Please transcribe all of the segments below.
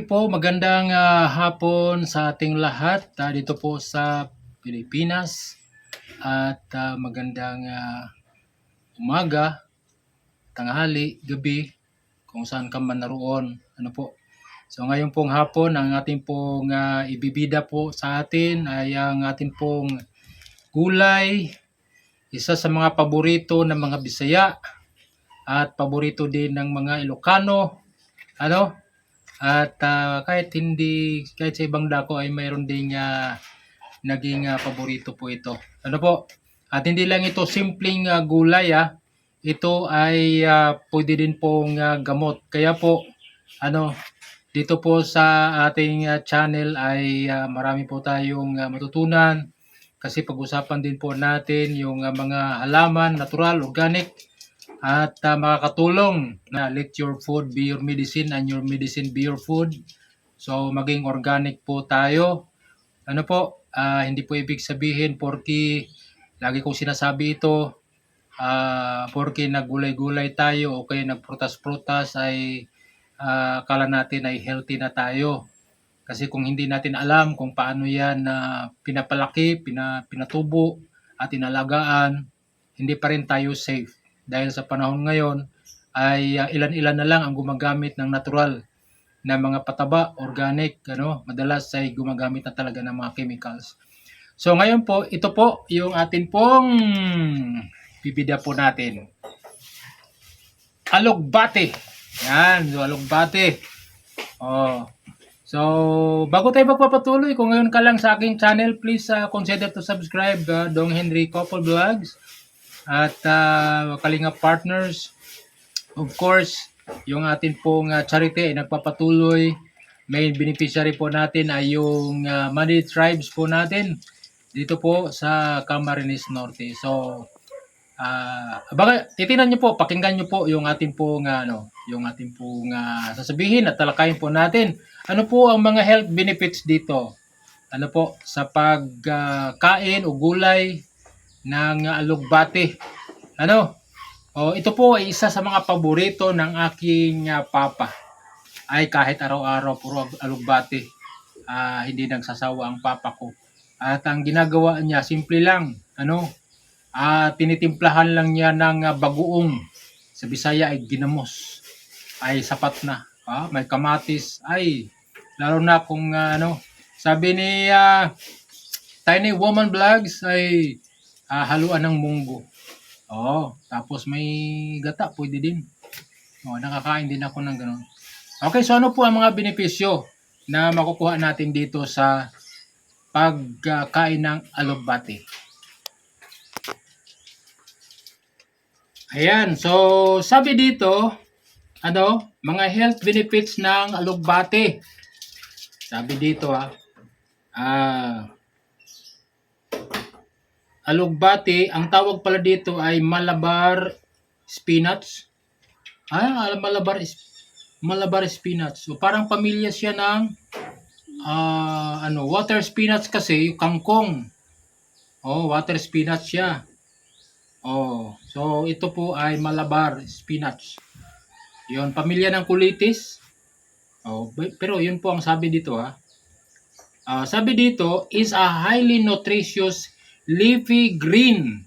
po, magandang hapon sa ating lahat dito po sa Pilipinas at magandang umaga, tanghali, gabi kung saan ka man naroon. Ano po? So ngayon pong hapon ang ating pong ibibida po sa atin ay ang ating pong gulay, isa sa mga paborito ng mga Bisaya at paborito din ng mga Ilocano. Ano? At kahit sa ibang dako ay mayroon ding naging paborito po ito. Ano po? At hindi lang ito simpleng gulay. Ito ay pwede din pong gamot. Kaya po, dito po sa ating channel ay marami po tayong matutunan. Kasi pag-usapan din po natin yung mga halaman, natural, organic, at makakatulong na let your food be your medicine and your medicine be your food. So maging organic po tayo. Ano po, hindi po ibig sabihin porki lagi kong sinasabi ito, porki naggulay-gulay tayo o kaya nagprutas-prutas ay akala natin ay healthy na tayo. Kasi kung hindi natin alam kung paano yan pinapalaki, pinatubo at inalagaan, hindi pa rin tayo safe. Dahil sa panahon ngayon ay ilan-ilan na lang ang gumagamit ng natural na mga pataba, organic, madalas ay gumagamit na talaga ng mga chemicals. So ngayon po, ito po yung atin pong bibida po natin. Alugbati. Yan, so alugbati. So bago tayo magpapatuloy, kung ngayon ka lang sa aking channel, please consider to subscribe Dong Henry Couple Vlogs. At Kalinga Partners, of course, yung atin pong charity ay nagpapatuloy. Main beneficiary po natin ay yung Mandi Tribes po natin dito po sa Camarines Norte. So, titingnan nyo po, pakinggan nyo po yung ating pong sasabihin at talakayin po natin. Ano po ang mga health benefits dito? Ano po sa pagkain o gulay ng alugbati. Ito po ay isa sa mga paborito ng aking papa. Ay kahit araw-araw puro alugbati, hindi nagsasawa ang papa ko. At ang ginagawa niya simple lang, tinitimplahan lang niya ng bagoong. Sa Bisaya ay ginamos. Ay sapat na. May kamatis, ay lalo na kung sabi ni Tiny Woman Vlogs ay haluan ng munggo. Tapos may gata, pwede din. Nakakain din ako ng ganun. Okay, so ano po ang mga benepisyo na makukuha natin dito sa pagkain ng alugbati? Ayan, so sabi dito, mga health benefits ng alugbati. Sabi dito alugbati, ang tawag pala dito ay Malabar spinach. Malabar spinach. So parang pamilya siya ng water spinach kasi, yung kangkong. Water spinach siya. So ito po ay Malabar spinach. Yon, pamilya ng kulitis. Pero yun po ang sabi dito sabi dito is a highly nutritious leafy green,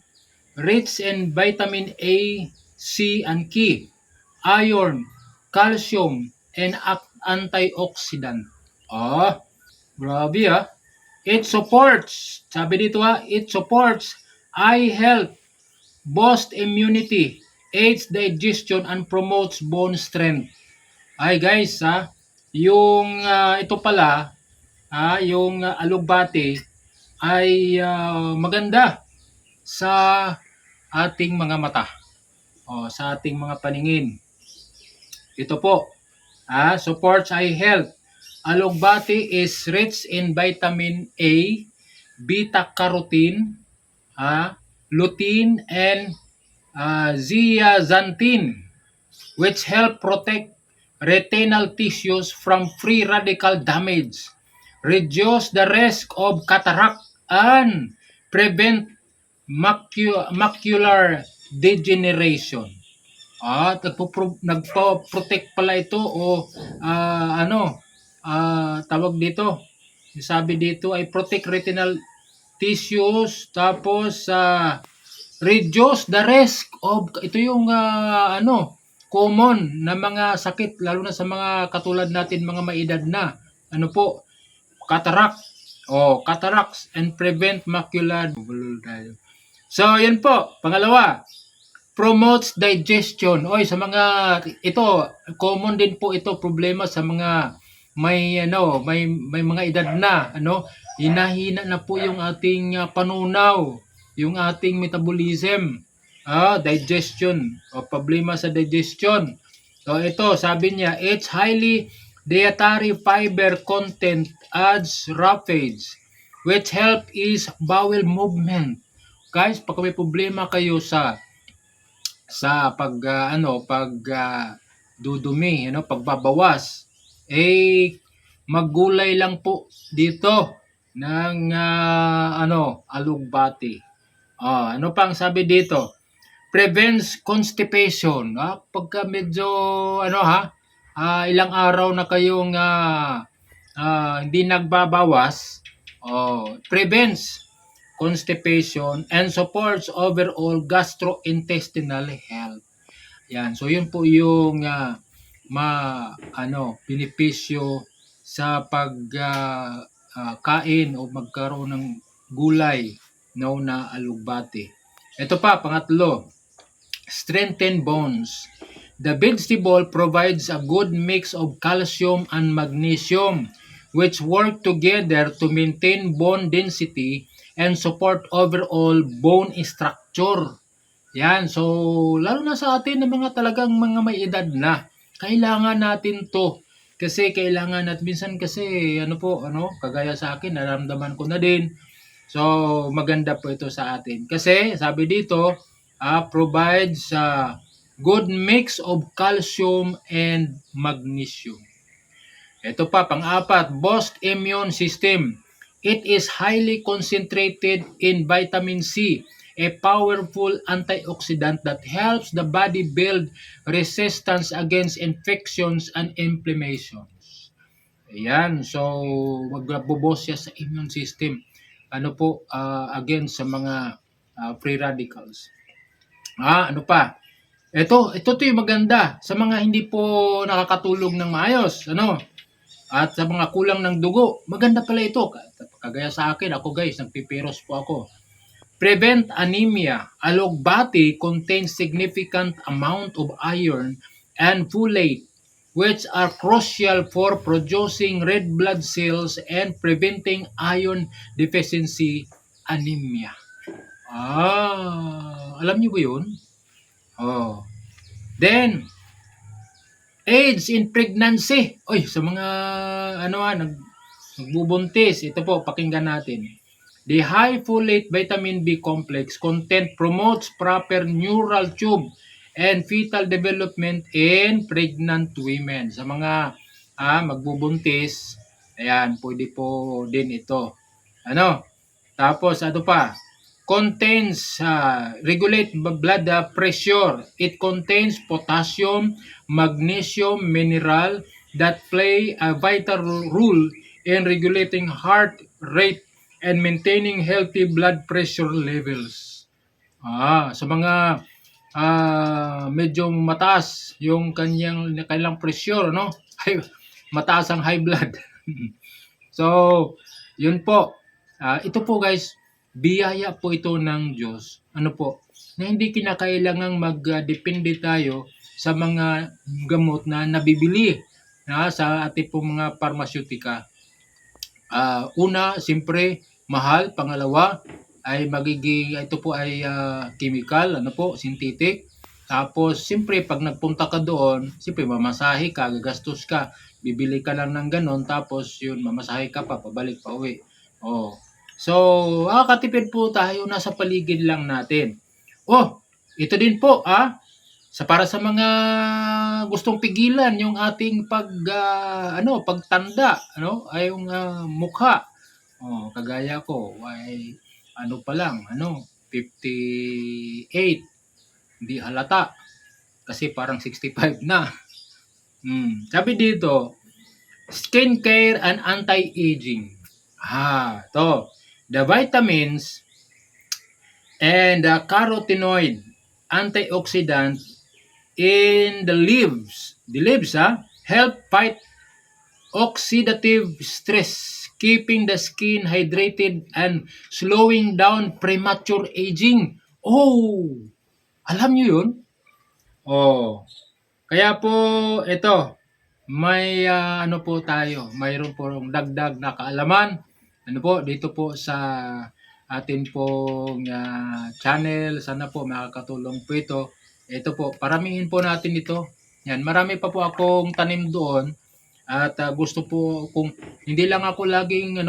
rich in vitamin A, C, and K, iron, calcium, and antioxidant. Grabe It supports, sabi dito it supports eye health, boosts immunity, aids digestion, and promotes bone strength. Ay guys, yung ito pala, yung alugbati ay maganda sa ating mga mata, sa ating mga paningin. Ito po, supports eye health. Alugbati is rich in vitamin A, beta-carotene, lutein, and zeaxanthin, which help protect retinal tissues from free radical damage, reduce the risk of cataract, and prevent macular degeneration. Nagpo-protect pala ito tawag dito, sabi dito ay protect retinal tissues, tapos reduce the risk of, ito yung common na mga sakit, lalo na sa mga katulad natin, mga maedad na, ano po, cataract, cataracts, and prevent macular. So, yan po. Pangalawa, promotes digestion. Oy, sa mga ito, common din po ito problema sa mga may mga edad na, hinahina na po yung ating panunaw, yung ating metabolism, digestion, o problema sa digestion. So ito, sabi niya, it's highly dietary fiber content adds roughage, which help is bowel movement. Guys, pag may problema kayo sa dudumi, pagbabawas, maggulay lang po dito ng alugbati. Ano pang sabi dito? Prevents constipation. Pagka medyo ilang araw na kayong hindi nagbabawas, prevents constipation and supports overall gastrointestinal health. Yan. So yun po yung benepisyo sa kain o magkaroon ng gulay na alugbati. Ito pa, pangatlo, strengthen bones. The vegetable provides a good mix of calcium and magnesium, which work together to maintain bone density and support overall bone structure. Yan, so lalo na sa atin na mga talagang mga may edad na, kailangan natin to. Kasi kailangan natin, minsan kasi kagaya sa akin, naramdaman ko na din. So maganda po ito sa atin. Kasi sabi dito, provides good mix of calcium and magnesium. Ito pa, pang-apat, boost immune system. It is highly concentrated in vitamin C, a powerful antioxidant that helps the body build resistance against infections and inflammations. Ayan, so magbubuhos siya sa immune system. Against sa mga free radicals. Ano pa? Ito yung maganda sa mga hindi po nakakatulog ng maayos, at sa mga kulang ng dugo, maganda pala ito. Kagaya sa akin, ako guys, nagpipiros po ako. Prevent anemia. Alugbati contains significant amount of iron and folate, which are crucial for producing red blood cells and preventing iron deficiency anemia. Alam niyo ba yun? Then, aids in pregnancy. Sa mga nagbubuntis, ito po, pakinggan natin. The high folate vitamin B complex content promotes proper neural tube and fetal development in pregnant women. Sa mga magbubuntis, ayan, pwede po din ito. Tapos, pa? Contains, regulate blood pressure. It contains potassium, magnesium, mineral that play a vital role in regulating heart rate and maintaining healthy blood pressure levels. Sa mga medyo mataas yung kanilang pressure, mataas ang high blood. So, yun po. Ito po guys, biyaya po ito ng Diyos. Na hindi kinakailangang magdepende tayo sa mga gamot na nabibili sa ating pong mga parmasyotika. Una, siyempre, mahal. Pangalawa, ay ito po ay chemical, synthetic. Tapos, siyempre, pag nagpunta ka doon, siyempre, mamasahe ka, gagastos ka, bibili ka lang ng ganon, tapos yun, mamasahe ka pa, pabalik pa uwi. So, katipid po tayo, nasa paligid lang natin. Ito din po, para sa mga gustong pigilan yung ating pagtanda, ay yung mukha. Kagaya ko, ay pa lang, 58. Hindi halata kasi parang 65 na. Sabi dito, skincare and anti-aging. To. The vitamins and the carotenoid antioxidant in the leaves help fight oxidative stress, keeping the skin hydrated and slowing down premature aging. Oh, alam niyo yun? Oh, kaya po ito, may ano po tayo, mayroon po dagdag na kaalaman. Ano po, dito po sa atin pong channel, sana po makakatulong po ito. Ito po, paramihin po natin ito. Yan, marami pa po akong tanim doon at gusto po kung hindi lang ako laging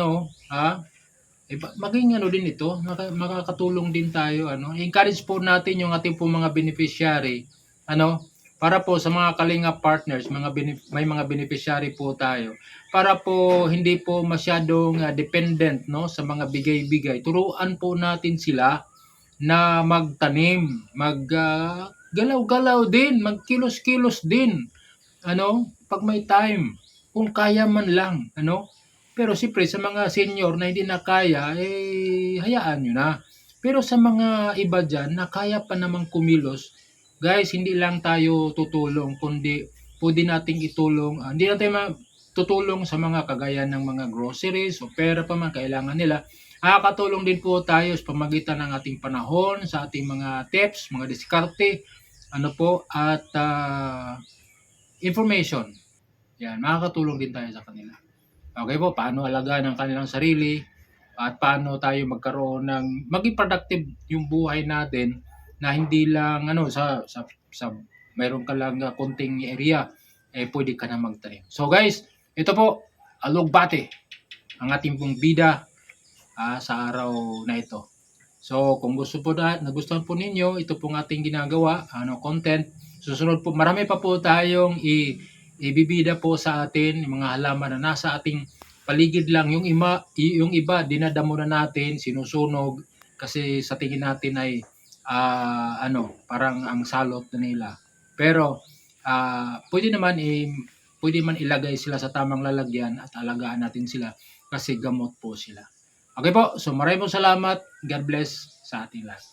maging ano din ito, makakatulong din tayo encourage po natin yung ating po mga beneficiary para po sa mga Kalinga partners, may mga beneficiary po tayo. Para po hindi po masyadong dependent sa mga bigay-bigay. Turuan po natin sila na magtanim, galaw-galaw din, magkilos-kilos din. Pag may time, kung kaya man lang, Pero siyempre sa mga senior na hindi na kaya, hayaan nyo na. Pero sa mga iba dyan na kaya pa namang kumilos, guys, hindi lang tayo tutulong, kundi pwede nating itulong, hindi natin tutulong sa mga kagaya ng mga groceries o pera pa man kailangan nila. Nakakatulong din po tayo sa pamagitan ng ating panahon, sa ating mga tips, mga diskarte, at information. Yan, makakatulong din tayo sa kanila. Okay po, paano alagaan ang kanilang sarili at paano tayo magkaroon ng maging productive yung buhay natin na hindi lang sa mayroon ka lang konting area pwede ka na magtanim. So guys, ito po alugbate ang ating pong bida sa araw na ito. So kung nagustuhan po ninyo ito pong ating ginagawa content, susunod po marami pa po tayong ibibida po sa atin yung mga halaman na nasa ating paligid lang. Yung iba dinadamo na natin, sinusunog kasi sa tingin natin ay parang ang salot na nila. Pero pwede man ilagay sila sa tamang lalagyan at alagaan natin sila kasi gamot po sila. Okay po, so maraming salamat. God bless sa ating lahat.